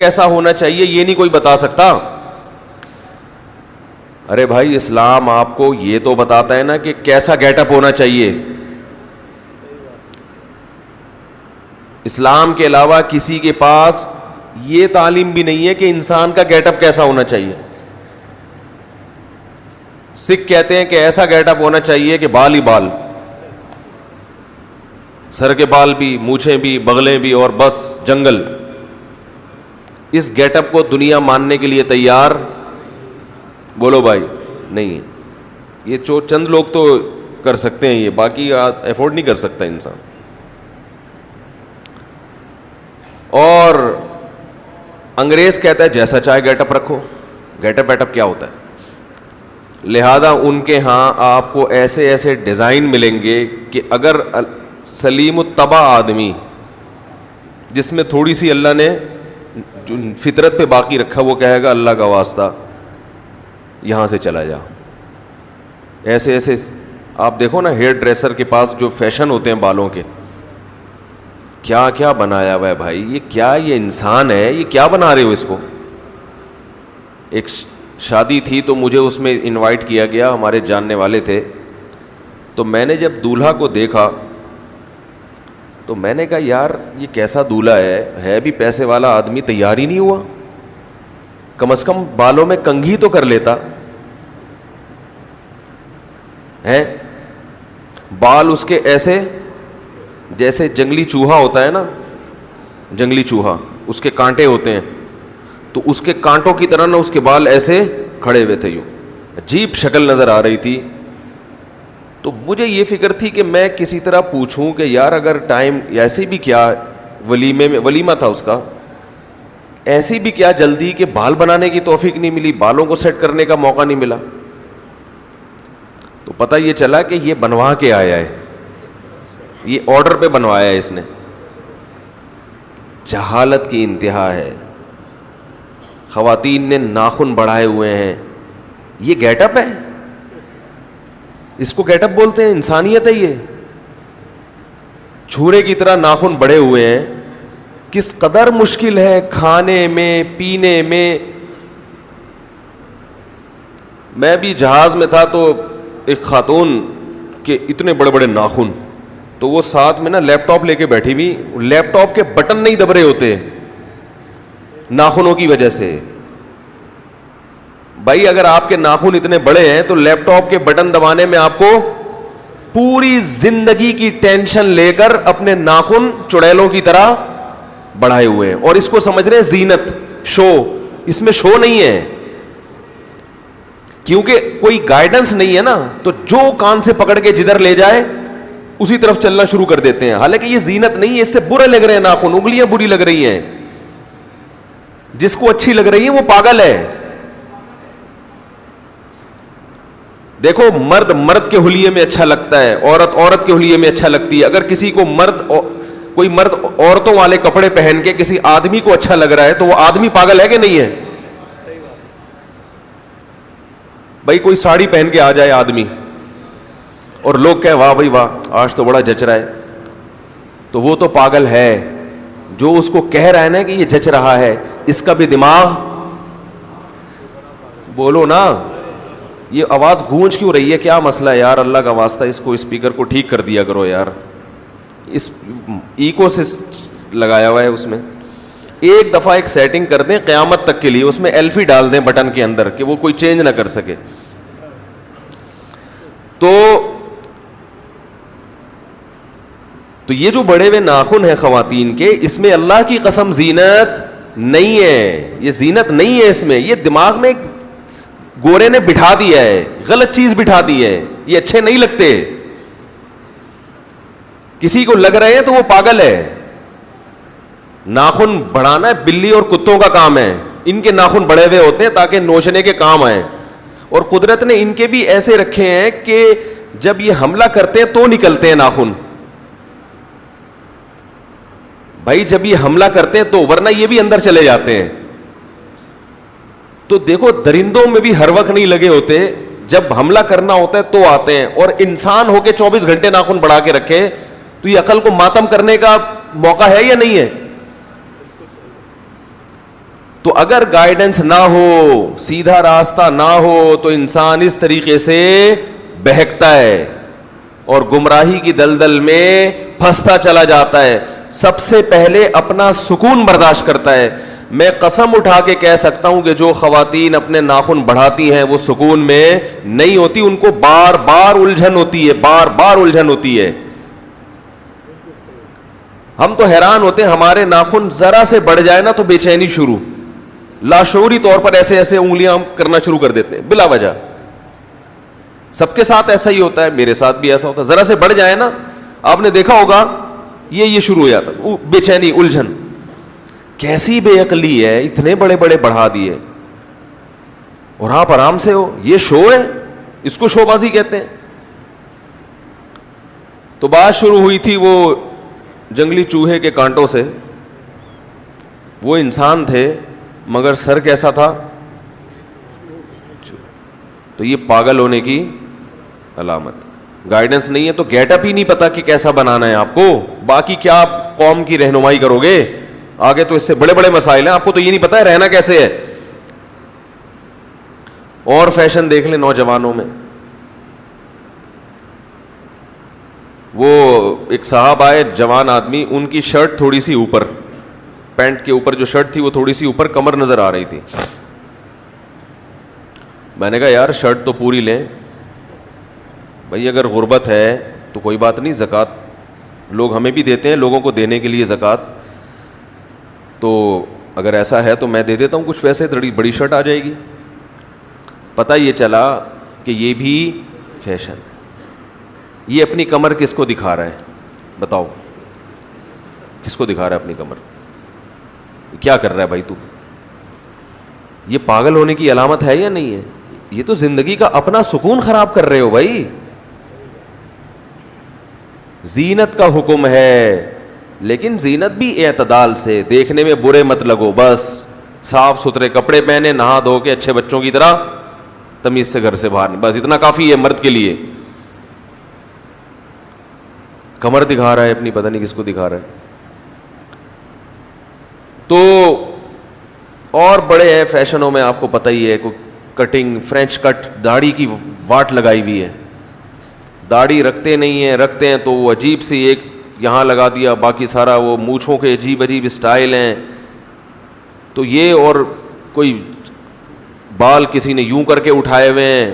کیسا ہونا چاہیے یہ نہیں کوئی بتا سکتا. ارے بھائی اسلام آپ کو یہ تو بتاتا ہے نا کہ کیسا گیٹ اپ ہونا چاہیے. اسلام کے علاوہ کسی کے پاس یہ تعلیم بھی نہیں ہے کہ انسان کا گیٹ اپ کیسا ہونا چاہیے. سکھ کہتے ہیں کہ ایسا گیٹ اپ ہونا چاہیے کہ بال ہی بال, سر کے بال بھی, مونچھیں بھی, بغلیں بھی, اور بس جنگل. اس گیٹ اپ کو دنیا ماننے کے لیے تیار بولو بھائی نہیں ہے. یہ چند لوگ تو کر سکتے ہیں, یہ باقی افورڈ نہیں کر سکتا انسان. اور انگریز کہتا ہے جیسا چاہے گیٹ اپ رکھو. گیٹ اپ ویٹ اپ کیا ہوتا ہے؟ لہذا ان کے ہاں آپ کو ایسے ایسے ڈیزائن ملیں گے کہ اگر سلیم الطبع آدمی جس میں تھوڑی سی اللہ نے جو فطرت پہ باقی رکھا وہ کہے گا اللہ کا واسطہ یہاں سے چلا جا. ایسے ایسے آپ دیکھو نا ہیئر ڈریسر کے پاس جو فیشن ہوتے ہیں بالوں کے, کیا کیا بنایا ہوا ہے بھائی. یہ کیا, یہ انسان ہے, یہ کیا بنا رہے ہو اس کو. ایک شادی تھی تو مجھے اس میں انوائٹ کیا گیا, ہمارے جاننے والے تھے. تو میں نے جب دولہا کو دیکھا تو میں نے کہا یار یہ کیسا دولہا ہے بھی پیسے والا آدمی, تیار ہی نہیں ہوا. کم از کم بالوں میں کنگھی تو کر لیتا ہے. بال اس کے ایسے جیسے جنگلی چوہا ہوتا ہے نا, جنگلی چوہا اس کے کانٹے ہوتے ہیں, تو اس کے کانٹوں کی طرح نا اس کے بال ایسے کھڑے ہوئے تھے, یوں عجیب شکل نظر آ رہی تھی. تو مجھے یہ فکر تھی کہ میں کسی طرح پوچھوں کہ یار اگر ٹائم ایسی بھی کیا, ولیمے میں ولیمہ تھا اس کا, ایسی بھی کیا جلدی کہ بال بنانے کی توفیق نہیں ملی, بالوں کو سیٹ کرنے کا موقع نہیں ملا. تو پتہ یہ چلا کہ یہ بنوا کے آیا ہے, یہ آرڈر پہ بنوایا ہے اس نے. جہالت کی انتہا ہے. خواتین نے ناخن بڑھائے ہوئے ہیں, یہ گیٹ اپ ہے؟ اس کو گیٹ اپ بولتے ہیں؟ انسانیت ہے یہ؟ چھورے کی طرح ناخن بڑھے ہوئے ہیں. کس قدر مشکل ہے کھانے میں, پینے میں. میں بھی جہاز میں تھا تو ایک خاتون کے اتنے بڑے بڑے ناخن, تو وہ ساتھ میں نا لیپ ٹاپ لے کے بیٹھی ہوئی, لیپ ٹاپ کے بٹن نہیں دب رہے ہوتے ناخنوں کی وجہ سے. بھائی اگر آپ کے ناخن اتنے بڑے ہیں تو لیپ ٹاپ کے بٹن دبانے میں آپ کو پوری زندگی کی ٹینشن لے کر اپنے ناخن چڑیلوں کی طرح بڑھائے ہوئے ہیں, اور اس کو سمجھ رہے ہیں زینت, شو. اس میں شو نہیں ہے, کیونکہ کوئی گائیڈنس نہیں ہے نا, تو جو کان سے پکڑ کے جدھر لے جائے اسی طرف چلنا شروع کر دیتے ہیں. حالانکہ یہ زینت نہیں ہے, اس سے برے لگ رہے ہیں ناخن, انگلیاں بری لگ رہی ہیں. جس کو اچھی لگ رہی ہے وہ پاگل ہے. دیکھو مرد مرد کے حلیے میں اچھا لگتا ہے, عورت عورت کے حلیے میں اچھا لگتی ہے. اگر کسی کو کوئی مرد عورتوں والے کپڑے پہن کے کسی آدمی کو اچھا لگ رہا ہے تو وہ آدمی پاگل ہے کہ نہیں ہے؟ بھائی کوئی ساڑی پہن کے آ جائے آدمی اور لوگ کہے واہ بھائی واہ آج تو بڑا جچ رہا ہے, تو وہ تو پاگل ہے. جو اس کو کہہ رہا ہے نا کہ یہ جچ رہا ہے, اس کا بھی دماغ, بولو نا, یہ آواز گونج کیوں رہی ہے, کیا مسئلہ ہے یار؟ اللہ کا واسطہ اس کو اسپیکر کو ٹھیک کر دیا کرو یار. اس ایکو سے لگایا ہوا ہے اس میں. ایک دفعہ ایک سیٹنگ کر دیں قیامت تک کے لیے, اس میں ایلفی ڈال دیں بٹن کے اندر کہ وہ کوئی چینج نہ کر سکے. تو یہ جو بڑے ہوئے ناخن ہیں خواتین کے, اس میں اللہ کی قسم زینت نہیں ہے, یہ زینت نہیں ہے اس میں. یہ دماغ میں گورے نے بٹھا دیا ہے, غلط چیز بٹھا دی ہے, یہ اچھے نہیں لگتے. کسی کو لگ رہے ہیں تو وہ پاگل ہے. ناخن بڑھانا ہے بلی اور کتوں کا کام ہے, ان کے ناخن بڑے ہوئے ہوتے ہیں تاکہ نوچنے کے کام آئیں. اور قدرت نے ان کے بھی ایسے رکھے ہیں کہ جب یہ حملہ کرتے ہیں تو نکلتے ہیں ناخن. بھائی جب یہ حملہ کرتے ہیں تو, ورنہ یہ بھی اندر چلے جاتے ہیں. تو دیکھو درندوں میں بھی ہر وقت نہیں لگے ہوتے, جب حملہ کرنا ہوتا ہے تو آتے ہیں. اور انسان ہو کے 24 گھنٹے ناخن بڑھا کے رکھے تو یہ عقل کو ماتم کرنے کا موقع ہے یا نہیں ہے؟ تو اگر گائیڈنس نہ ہو, سیدھا راستہ نہ ہو, تو انسان اس طریقے سے بہکتا ہے اور گمراہی کی دلدل میں پھنستا چلا جاتا ہے. سب سے پہلے اپنا سکون برداشت کرتا ہے. میں قسم اٹھا کے کہہ سکتا ہوں کہ جو خواتین اپنے ناخن بڑھاتی ہیں وہ سکون میں نہیں ہوتی, ان کو بار بار الجھن ہوتی ہے, بار بار الجھن ہوتی ہے. ہم تو حیران ہوتے ہیں, ہمارے ناخن ذرا سے بڑھ جائے نا تو بے چینی شروع, لاشعوری طور پر ایسے ایسے انگلیاں ہم کرنا شروع کر دیتے ہیں بلا وجہ. سب کے ساتھ ایسا ہی ہوتا ہے, میرے ساتھ بھی ایسا ہوتا ہے. ذرا سے بڑھ جائے نا, آپ نے دیکھا ہوگا یہ شروع ہو جاتا, بے چینی, الجھن. کیسی بے عقلی ہے, اتنے بڑے بڑے بڑھا دیے اور آپ آرام سے ہو. یہ شو ہے, اس کو شو بازی کہتے ہیں. تو بات شروع ہوئی تھی وہ جنگلی چوہے کے کانٹوں سے. وہ انسان تھے مگر سر کیسا تھا, تو یہ پاگل ہونے کی علامت. گائیڈنس نہیں ہے تو گیٹ اپ ہی نہیں پتا کہ کیسا بنانا ہے آپ کو, باقی کیا آپ قوم کی رہنمائی کرو گے آگے. تو اس سے بڑے بڑے مسائل ہیں, آپ کو تو یہ نہیں پتا ہے رہنا کیسے ہے. اور فیشن دیکھ لیں نوجوانوں میں. وہ ایک صاحب آئے, جوان آدمی, ان کی شرٹ تھوڑی سی اوپر, پینٹ کے اوپر جو شرٹ تھی وہ تھوڑی سی اوپر کمر نظر آ رہی تھی. میں نے کہا یار شرٹ تو پوری لیں بھائی, اگر غربت ہے تو کوئی بات نہیں, زکوٰۃ لوگ ہمیں بھی دیتے ہیں, لوگوں کو دینے کے لیے زکوٰۃ, تو اگر ایسا ہے تو میں دے دیتا ہوں کچھ پیسے, تھوڑی بڑی شرٹ آ جائے گی. پتہ یہ چلا کہ یہ بھی فیشن. یہ اپنی کمر کس کو دکھا رہا ہے بتاؤ, کس کو دکھا رہا ہے اپنی کمر؟ کیا کر رہا ہے بھائی تو؟ یہ پاگل ہونے کی علامت ہے یا نہیں ہے؟ یہ تو زندگی کا اپنا سکون خراب کر رہے ہو بھائی. زینت کا حکم ہے لیکن زینت بھی اعتدال سے, دیکھنے میں برے مت لگو, بس صاف ستھرے کپڑے پہنے, نہا دھو کے اچھے بچوں کی طرح تمیز سے گھر سے باہر, بس اتنا کافی ہے مرد کے لیے. کمر دکھا رہا ہے اپنی, پتہ نہیں کس کو دکھا رہا ہے. تو اور بڑے ہیں فیشنوں میں, آپ کو پتہ ہی ہے, کوئی کٹنگ, فرینچ کٹ, داڑھی کی واٹ لگائی ہوئی ہے. داڑھی رکھتے نہیں ہیں, رکھتے ہیں تو وہ عجیب سی ایک یہاں لگا دیا, باقی سارا وہ مونچھوں کے عجیب عجیب اسٹائل ہیں. تو یہ اور کوئی بال کسی نے یوں کر کے اٹھائے ہوئے ہیں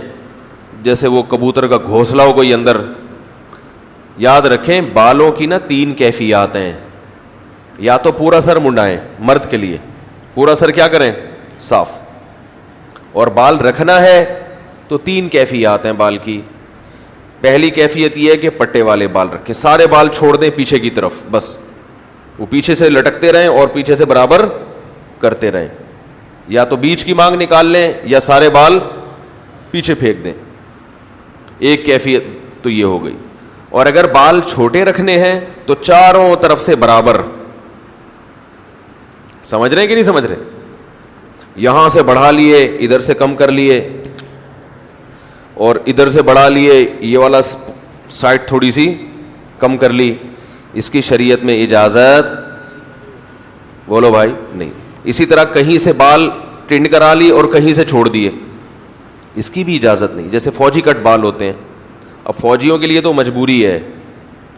جیسے وہ کبوتر کا گھونسلہ ہو کوئی اندر. یاد رکھیں بالوں کی نا 3 کیفیات ہیں. یا تو پورا سر منڈائیں, مرد کے لیے پورا سر کیا کریں صاف, اور بال رکھنا ہے تو 3 کیفیات ہیں بال کی. پہلی کیفیت یہ ہے کہ پٹے والے بال رکھیں, سارے بال چھوڑ دیں پیچھے کی طرف, بس وہ پیچھے سے لٹکتے رہیں اور پیچھے سے برابر کرتے رہیں. یا تو بیچ کی مانگ نکال لیں یا سارے بال پیچھے پھینک دیں. ایک کیفیت تو یہ ہو گئی. اور اگر بال چھوٹے رکھنے ہیں تو چاروں طرف سے برابر. سمجھ رہے ہیں کہ نہیں سمجھ رہے؟ یہاں سے بڑھا لیے, ادھر سے کم کر لیے, اور ادھر سے بڑھا لیے, یہ والا سائڈ تھوڑی سی کم کر لی. اس کی شریعت میں اجازت بولو بھائی نہیں. اسی طرح کہیں سے بال ٹنڈ کرا لی اور کہیں سے چھوڑ دیے, اس کی بھی اجازت نہیں. جیسے فوجی کٹ بال ہوتے ہیں, اب فوجیوں کے لیے تو مجبوری ہے,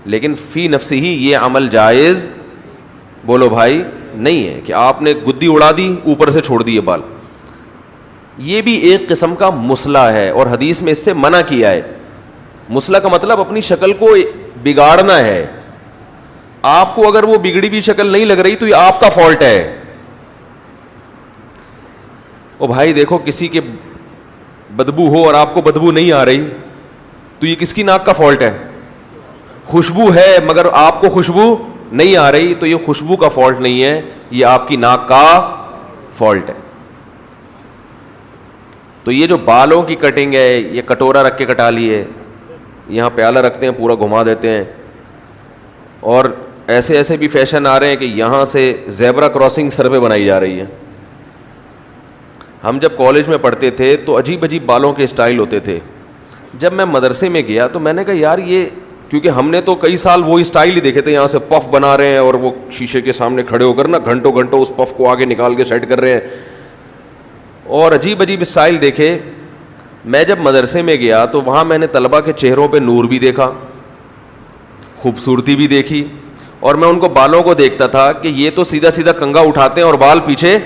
لیکن فی نفسی ہی یہ عمل جائز بولو بھائی نہیں ہے کہ آپ نے گدی اڑا دی اوپر سے چھوڑ دیے بال. یہ بھی ایک قسم کا مسئلہ ہے اور حدیث میں اس سے منع کیا ہے. مسئلہ کا مطلب اپنی شکل کو بگاڑنا ہے. آپ کو اگر وہ بگڑی بھی شکل نہیں لگ رہی تو یہ آپ کا فالٹ ہے. او بھائی دیکھو کسی کے بدبو ہو اور آپ کو بدبو نہیں آ رہی تو یہ کس کی ناک کا فالٹ ہے؟ خوشبو ہے مگر آپ کو خوشبو نہیں آ رہی تو یہ خوشبو کا فالٹ نہیں ہے, یہ آپ کی ناک کا فالٹ ہے. تو یہ جو بالوں کی کٹنگ ہے, یہ کٹورا رکھ کے کٹا لیے, یہاں پیالہ رکھتے ہیں پورا گھما دیتے ہیں, اور ایسے ایسے بھی فیشن آ رہے ہیں کہ یہاں سے زیبرا کراسنگ سر پہ بنائی جا رہی ہے. ہم جب کالج میں پڑھتے تھے تو عجیب عجیب بالوں کے اسٹائل ہوتے تھے. جب میں مدرسے میں گیا تو میں نے کہا یار یہ کیونکہ ہم نے تو کئی سال وہی اسٹائل ہی دیکھے تھے, یہاں سے پف بنا رہے ہیں اور وہ شیشے کے سامنے کھڑے ہو کر نا گھنٹوں گھنٹوں اس پف کو آگے نکال کے سیٹ کر رہے ہیں, اور عجیب عجیب اسٹائل دیکھے. میں جب مدرسے میں گیا تو وہاں میں نے طلبہ کے چہروں پہ نور بھی دیکھا, خوبصورتی بھی دیکھی, اور میں ان کو بالوں کو دیکھتا تھا کہ یہ تو سیدھا سیدھا کنگا اٹھاتے ہیں اور بال پیچھے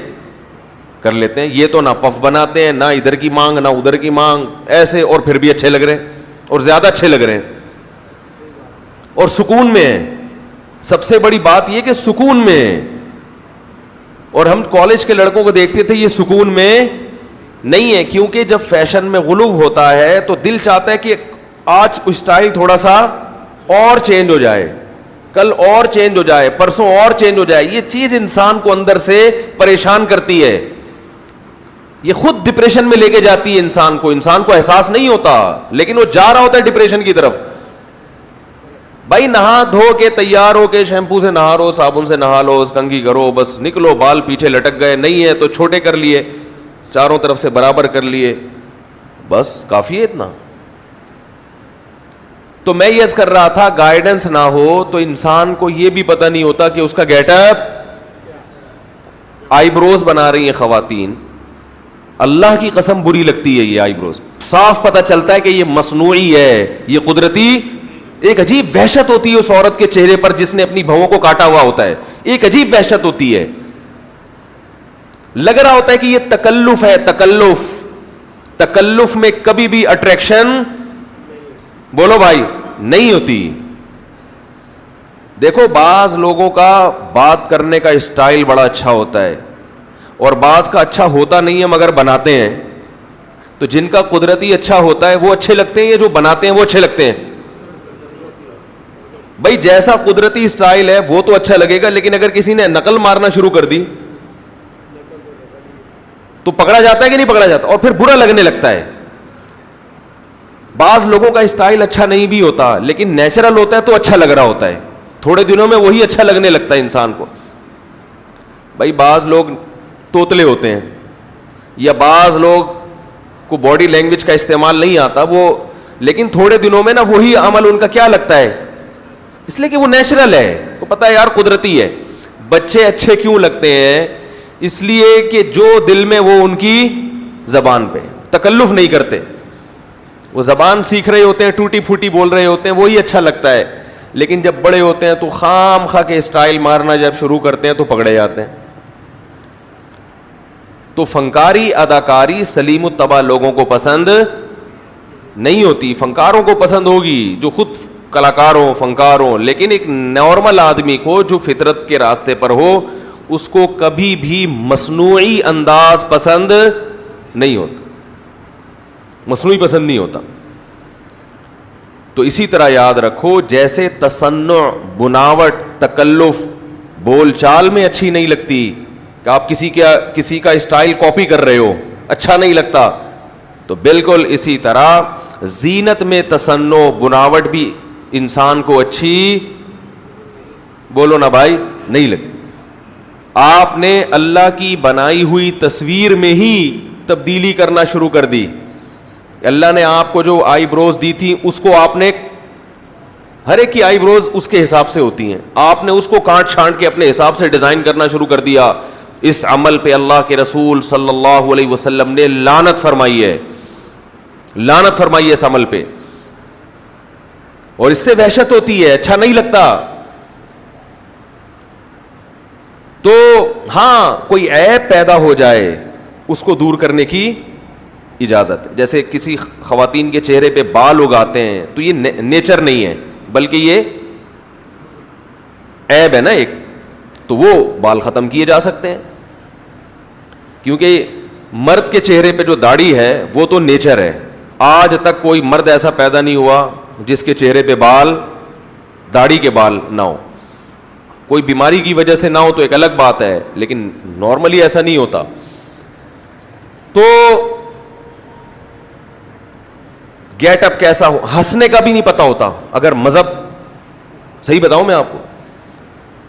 کر لیتے ہیں, یہ تو نہ پف بناتے ہیں, نہ ادھر کی مانگ نہ ادھر کی مانگ, ایسے, اور پھر بھی اچھے لگ رہے ہیں اور زیادہ اچھے لگ رہے ہیں اور سکون میں ہیں. سب سے بڑی بات یہ کہ سکون میں ہیں. اور ہم کالج کے لڑکوں کو دیکھتے تھے یہ سکون میں نہیں ہے, کیونکہ جب فیشن میں غلو ہوتا ہے تو دل چاہتا ہے کہ آج اسٹائل تھوڑا سا اور چینج ہو جائے, کل اور چینج ہو جائے, پرسوں اور چینج ہو جائے. یہ چیز انسان کو اندر سے پریشان کرتی ہے, یہ خود ڈپریشن میں لے کے جاتی ہے انسان کو احساس نہیں ہوتا, لیکن وہ جا رہا ہوتا ہے ڈپریشن کی طرف. بھائی نہا دھو کے تیار ہو کے شیمپو سے نہا لو, صابن سے نہا لو, کنگھی کرو, بس نکلو, بال پیچھے لٹک گئے, نہیں ہے تو چھوٹے کر لیے, چاروں طرف سے برابر کر لیے, بس کافی ہے اتنا. تو میں یہ کر رہا تھا, گائیڈنس نہ ہو تو انسان کو یہ بھی پتہ نہیں ہوتا کہ اس کا گیٹ اپ. آئی بروز بنا رہی ہیں خواتین, اللہ کی قسم بری لگتی ہے یہ آئی بروز, صاف پتہ چلتا ہے کہ یہ مصنوعی ہے, یہ قدرتی. ایک عجیب وحشت ہوتی ہے اس عورت کے چہرے پر جس نے اپنی بہووں کو کاٹا ہوا ہوتا ہے, ایک عجیب وحشت ہوتی ہے, لگ رہا ہوتا ہے کہ یہ تکلف ہے. تکلف میں کبھی بھی اٹریکشن, بولو بھائی, نہیں ہوتی. دیکھو بعض لوگوں کا بات کرنے کا اسٹائل بڑا اچھا ہوتا ہے اور بعض کا اچھا ہوتا نہیں ہے مگر بناتے ہیں. تو جن کا قدرتی اچھا ہوتا ہے وہ اچھے لگتے ہیں, یہ جو بناتے ہیں وہ اچھے لگتے ہیں. بھائی جیسا قدرتی اسٹائل ہے وہ تو اچھا لگے گا, لیکن اگر کسی نے نقل مارنا شروع کر دی تو پکڑا جاتا ہے کہ نہیں پکڑا جاتا, اور پھر برا لگنے لگتا ہے. بعض لوگوں کا اسٹائل اچھا نہیں بھی ہوتا لیکن نیچرل ہوتا ہے تو اچھا لگ رہا ہوتا ہے, تھوڑے دنوں میں وہی اچھا لگنے لگتا ہے انسان کو. بھائی بعض لوگ توتلے ہوتے ہیں, یا بعض لوگ کو باڈی لینگویج کا استعمال نہیں آتا وہ, لیکن تھوڑے دنوں میں نا وہی عمل ان کا کیا لگتا ہے, اس لیے کہ وہ نیچرل ہے, کو پتہ ہے یار قدرتی ہے. بچے اچھے کیوں لگتے ہیں, اس لیے کہ جو دل میں وہ ان کی زبان پہ تکلف نہیں کرتے, وہ زبان سیکھ رہے ہوتے ہیں, ٹوٹی پھوٹی بول رہے ہوتے ہیں, وہی اچھا لگتا ہے. لیکن جب بڑے ہوتے ہیں تو خام خواہ کے اسٹائل مارنا جب شروع کرتے ہیں تو پکڑے جاتے ہیں. تو فنکاری اداکاری سلیم الطبع لوگوں کو پسند نہیں ہوتی. فنکاروں کو پسند ہوگی جو خود کلاکار ہوں, فنکار ہوں, لیکن ایک نارمل آدمی کو جو فطرت کے راستے پر ہو اس کو کبھی بھی مصنوعی انداز پسند نہیں ہوتا, مصنوعی پسند نہیں ہوتا. تو اسی طرح یاد رکھو, جیسے تصنع, بناوٹ, تکلف بول چال میں اچھی نہیں لگتی کہ آپ کسی کا اسٹائل کاپی کر رہے ہو, اچھا نہیں لگتا, تو بالکل اسی طرح زینت میں تصنع, بناوٹ بھی انسان کو اچھی, بولو نا بھائی, نہیں لگتی. آپ نے اللہ کی بنائی ہوئی تصویر میں ہی تبدیلی کرنا شروع کر دی. اللہ نے آپ کو جو آئی بروز دی تھی اس کو آپ نے, ہر ایک کی آئی بروز اس کے حساب سے ہوتی ہیں, آپ نے اس کو کاٹ چھانٹ کے اپنے حساب سے ڈیزائن کرنا شروع کر دیا. اس عمل پہ اللہ کے رسول صلی اللہ علیہ وسلم نے لعنت فرمائی ہے, لعنت فرمائی ہے اس عمل پہ, اور اس سے وحشت ہوتی ہے, اچھا نہیں لگتا. تو ہاں کوئی عیب پیدا ہو جائے اس کو دور کرنے کی اجازت ہے. جیسے کسی خواتین کے چہرے پہ بال اگاتے ہیں تو یہ نیچر نہیں ہے بلکہ یہ عیب ہے نا ایک, تو وہ بال ختم کیے جا سکتے ہیں, کیونکہ مرد کے چہرے پہ جو داڑھی ہے وہ تو نیچر ہے. آج تک کوئی مرد ایسا پیدا نہیں ہوا جس کے چہرے پہ بال, داڑھی کے بال نہ ہو. کوئی بیماری کی وجہ سے نہ ہو تو ایک الگ بات ہے, لیکن نارملی ایسا نہیں ہوتا. تو گیٹ اپ کیسا ہو, ہنسنے کا بھی نہیں پتا ہوتا. اگر مذہب, صحیح بتاؤں میں آپ کو,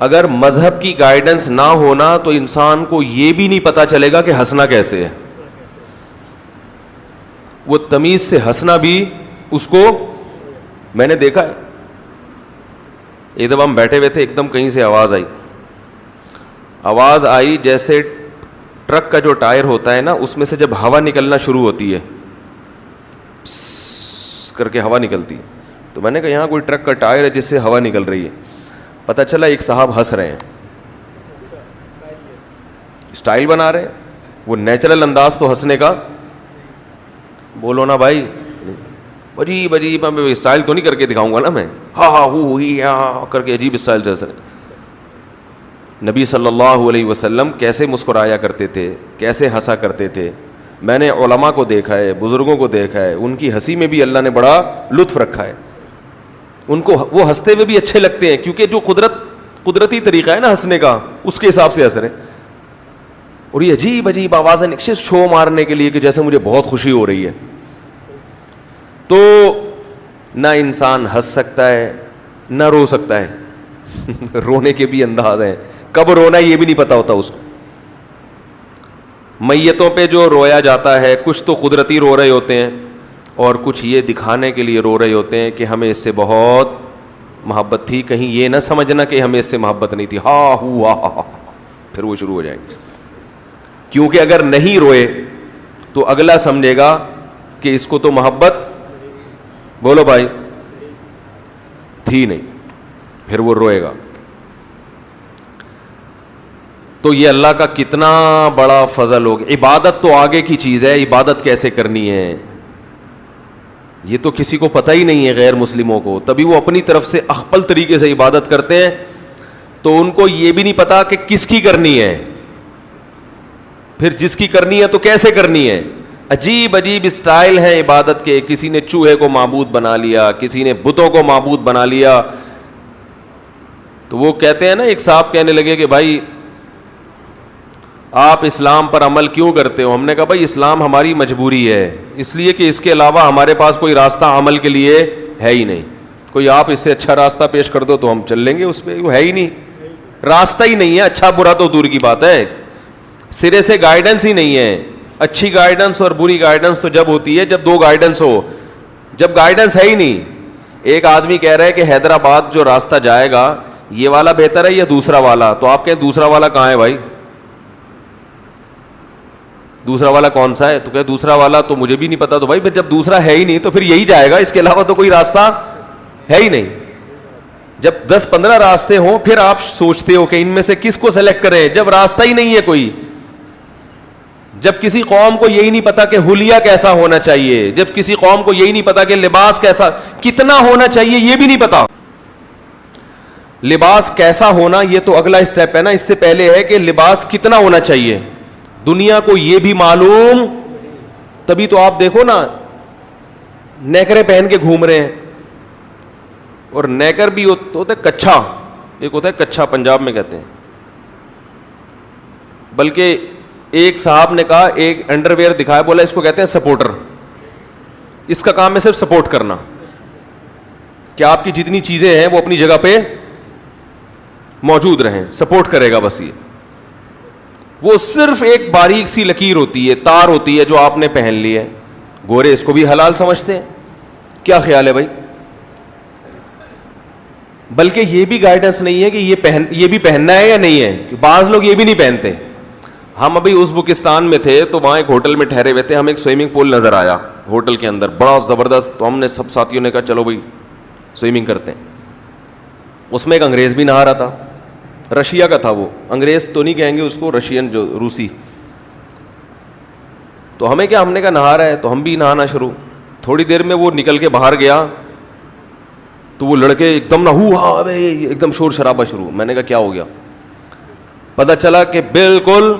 اگر مذہب کی گائیڈنس نہ ہونا تو انسان کو یہ بھی نہیں پتا چلے گا کہ ہنسنا کیسے ہے. وہ تمیز سے ہنسنا بھی اس کو, میں نے دیکھا ہے ایک دفعہ ہم بیٹھے ہوئے تھے, ایک دم کہیں سے آواز آئی جیسے ٹرک کا جو ٹائر ہوتا ہے نا, اس میں سے جب ہوا نکلنا شروع ہوتی ہے, کر کے ہوا نکلتی ہے. تو میں نے کہا یہاں کوئی ٹرک کا ٹائر ہے جس سے ہوا نکل رہی ہے. پتہ چلا ایک صاحب ہنس رہے ہیں, اسٹائل بنا رہے ہیں. وہ نیچرل انداز تو ہنسنے کا, بولو نا بھائی, عجیب عجیب, میں اسٹائل تو نہیں کر کے دکھاؤں گا نا میں, ہاں ہاں ہوئی ہاں کر کے عجیب اسٹائل سے ہنس رہے. نبی صلی اللہ علیہ وسلم کیسے مسکرایا کرتے تھے, کیسے ہنسا کرتے تھے. میں نے علماء کو دیکھا ہے, بزرگوں کو دیکھا ہے, ان کی ہنسی میں بھی اللہ نے بڑا لطف رکھا ہے. ان کو وہ ہنستے ہوئے بھی اچھے لگتے ہیں, کیونکہ جو قدرتی طریقہ ہے نا ہنسنے کا, اس کے حساب سے ہنس رہے. اور یہ عجیب عجیب آوازیں صرف شو مارنے کے لیے کہ جیسے مجھے بہت خوشی ہو رہی ہے. تو نہ انسان ہنس سکتا ہے نہ رو سکتا ہے. رونے کے بھی انداز ہیں, کب رونا یہ بھی نہیں پتا ہوتا اس کو. میتوں پہ جو رویا جاتا ہے, کچھ تو قدرتی رو رہے ہوتے ہیں, اور کچھ یہ دکھانے کے لیے رو رہے ہوتے ہیں کہ ہمیں اس سے بہت محبت تھی, کہیں یہ نہ سمجھنا کہ ہمیں اس سے محبت نہیں تھی. ہاں ہوا, پھر وہ شروع ہو جائیں گے. کیونکہ اگر نہیں روئے تو اگلا سمجھے گا کہ اس کو تو محبت, بولو بھائی, تھی نہیں, پھر وہ روئے گا. تو یہ اللہ کا کتنا بڑا فضل ہوگا. عبادت تو آگے کی چیز ہے, عبادت کیسے کرنی ہے یہ تو کسی کو پتہ ہی نہیں ہے غیر مسلموں کو, تبھی وہ اپنی طرف سے اخپل طریقے سے عبادت کرتے ہیں. تو ان کو یہ بھی نہیں پتا کہ کس کی کرنی ہے, پھر جس کی کرنی ہے تو کیسے کرنی ہے. عجیب عجیب اسٹائل ہیں عبادت کے. کسی نے چوہے کو معبود بنا لیا, کسی نے بتوں کو معبود بنا لیا. تو وہ کہتے ہیں نا, ایک صاحب کہنے لگے کہ بھائی آپ اسلام پر عمل کیوں کرتے ہو؟ ہم نے کہا بھائی اسلام ہماری مجبوری ہے, اس لیے کہ اس کے علاوہ ہمارے پاس کوئی راستہ عمل کے لیے ہے ہی نہیں. کوئی آپ اس سے اچھا راستہ پیش کر دو تو ہم چل لیں گے, اس پہ وہ ہے ہی نہیں, راستہ ہی نہیں ہے. اچھا برا تو دور کی بات ہے, سرے سے گائیڈنس ہی نہیں ہے. اچھی گائیڈنس اور بری گائیڈنس تو جب ہوتی ہے جب دو گائیڈنس ہو, جب گائیڈنس ہے ہی نہیں. ایک آدمی کہہ رہا ہے کہ حیدرآباد جو راستہ جائے گا یہ والا بہتر ہے یا دوسرا والا, تو آپ کہیں دوسرا والا کہاں ہے بھائی, دوسرا والا کون سا ہے؟ تو کہ دوسرا والا تو مجھے بھی نہیں پتا. تو بھائی پھر جب دوسرا ہے ہی نہیں تو پھر یہی جائے گا, اس کے علاوہ تو کوئی راستہ ہے ہی نہیں. جب 10-15 راستے ہوں پھر آپ سوچتے ہو کہ ان میں سے کس کو سلیکٹ کریں, جب راستہ ہی نہیں ہے کوئی. جب کسی قوم کو یہی نہیں پتا کہ حلیہ کیسا ہونا چاہیے, جب کسی قوم کو یہی نہیں پتا کہ لباس کیسا کتنا ہونا چاہیے یہ بھی نہیں پتا. لباس کیسا ہونا یہ تو اگلا اسٹیپ ہے نا, اس سے پہلے ہے کہ لباس کتنا ہونا چاہیے. دنیا کو یہ بھی معلوم, تبھی تو آپ دیکھو نا نیکریں پہن کے گھوم رہے ہیں. اور نیکر بھی ہوتا ہے کچھا, ایک ہوتا ہے کچھا پنجاب میں کہتے ہیں. بلکہ ایک صاحب نے کہا, ایک انڈر ویئر دکھایا, بولا اس کو کہتے ہیں سپورٹر, اس کا کام ہے صرف سپورٹ کرنا, کہ آپ کی جتنی چیزیں ہیں وہ اپنی جگہ پہ موجود رہیں, سپورٹ کرے گا بس. یہ وہ صرف ایک باریک سی لکیر ہوتی ہے, تار ہوتی ہے جو آپ نے پہن لی ہے. گورے اس کو بھی حلال سمجھتے ہیں, کیا خیال ہے بھائی؟ بلکہ یہ بھی گائیڈنس نہیں ہے کہ یہ بھی پہننا ہے یا نہیں ہے, کہ بعض لوگ یہ بھی نہیں پہنتے. ہم ابھی ازبکستان میں تھے تو وہاں ایک ہوٹل میں ٹھہرے ہوئے تھے, ہمیں ایک سوئمنگ پول نظر آیا ہوٹل کے اندر, بڑا زبردست. تو ہم نے سب ساتھیوں نے کہا چلو بھائی سوئمنگ کرتے ہیں. اس میں ایک انگریز بھی نہا رہا تھا, رشیا کا تھا وہ, انگریز تو نہیں کہیں گے اس کو, رشین جو روسی. تو ہمیں کیا, ہم نے کہا نہا رہا ہے تو ہم بھی نہانا شروع. تھوڑی دیر میں وہ نکل کے باہر گیا تو وہ لڑکے ایک دم نہ ایک دم شور شرابہ شروع. میں نے کہا کیا ہو گیا؟ پتہ چلا کہ بالکل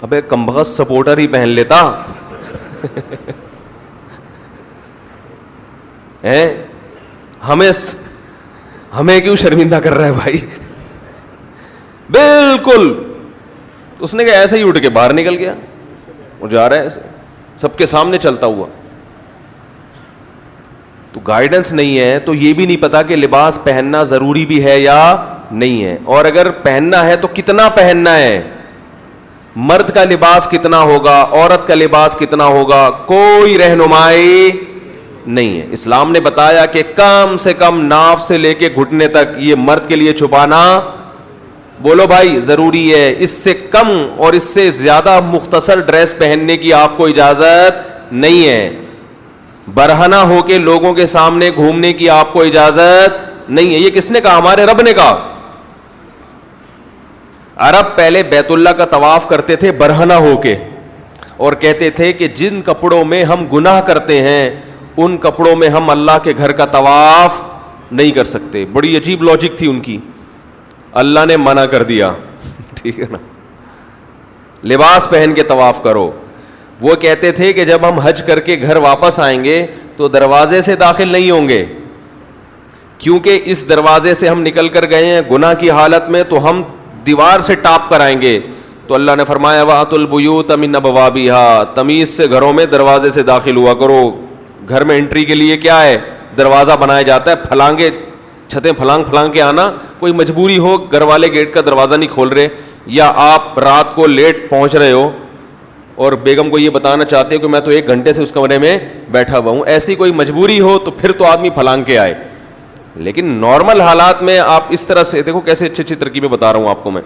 ابے کمبخت سپورٹر ہی پہن لیتا. ہمیں کیوں شرمندہ کر رہا ہے بھائی؟ بالکل. اس نے کہا ایسے ہی اٹھ کے باہر نکل گیا, وہ جا رہا ہے ایسے سب کے سامنے چلتا ہوا. تو گائیڈنس نہیں ہے تو یہ بھی نہیں پتا کہ لباس پہننا ضروری بھی ہے یا نہیں ہے, اور اگر پہننا ہے تو کتنا پہننا ہے. مرد کا لباس کتنا ہوگا, عورت کا لباس کتنا ہوگا, کوئی رہنمائی نہیں ہے. اسلام نے بتایا کہ کم سے کم ناف سے لے کے گھٹنے تک یہ مرد کے لیے چھپانا, بولو بھائی, ضروری ہے. اس سے کم اور اس سے زیادہ مختصر ڈریس پہننے کی آپ کو اجازت نہیں ہے. برہنہ ہو کے لوگوں کے سامنے گھومنے کی آپ کو اجازت نہیں ہے. یہ کس نے کہا؟ ہمارے رب نے کہا. عرب پہلے بیت اللہ کا طواف کرتے تھے برہنہ ہو کے, اور کہتے تھے کہ جن کپڑوں میں ہم گناہ کرتے ہیں ان کپڑوں میں ہم اللہ کے گھر کا طواف نہیں کر سکتے. بڑی عجیب لاجک تھی ان کی. اللہ نے منع کر دیا, ٹھیک ہے نا, لباس پہن کے طواف کرو. وہ کہتے تھے کہ جب ہم حج کر کے گھر واپس آئیں گے تو دروازے سے داخل نہیں ہوں گے, کیونکہ اس دروازے سے ہم نکل کر گئے ہیں گناہ کی حالت میں, تو ہم دیوار سے ٹاپ کر آئیں گے. تو اللہ نے فرمایا وَأْتُوا الْبُيُوتَ مِنْ أَبْوَابِهَا, تمیز سے گھروں میں دروازے سے داخل ہوا کرو. گھر میں انٹری کے لیے کیا ہے؟ دروازہ بنایا جاتا ہے. پھلانگے چھتیں پھلانگ کے آنا, کوئی مجبوری ہو گھر والے گیٹ کا دروازہ نہیں کھول رہے, یا آپ رات کو لیٹ پہنچ رہے ہو اور بیگم کو یہ بتانا چاہتے ہو کہ میں تو 1 گھنٹے سے اس کمرے میں بیٹھا ہوا ہوں, ایسی کوئی مجبوری ہو تو پھر تو آدمی پھلانگ کے آئے. لیکن نارمل حالات میں آپ اس طرح سے دیکھو کیسے اچھی اچھی ترکیبیں بتا رہا ہوں آپ کو میں.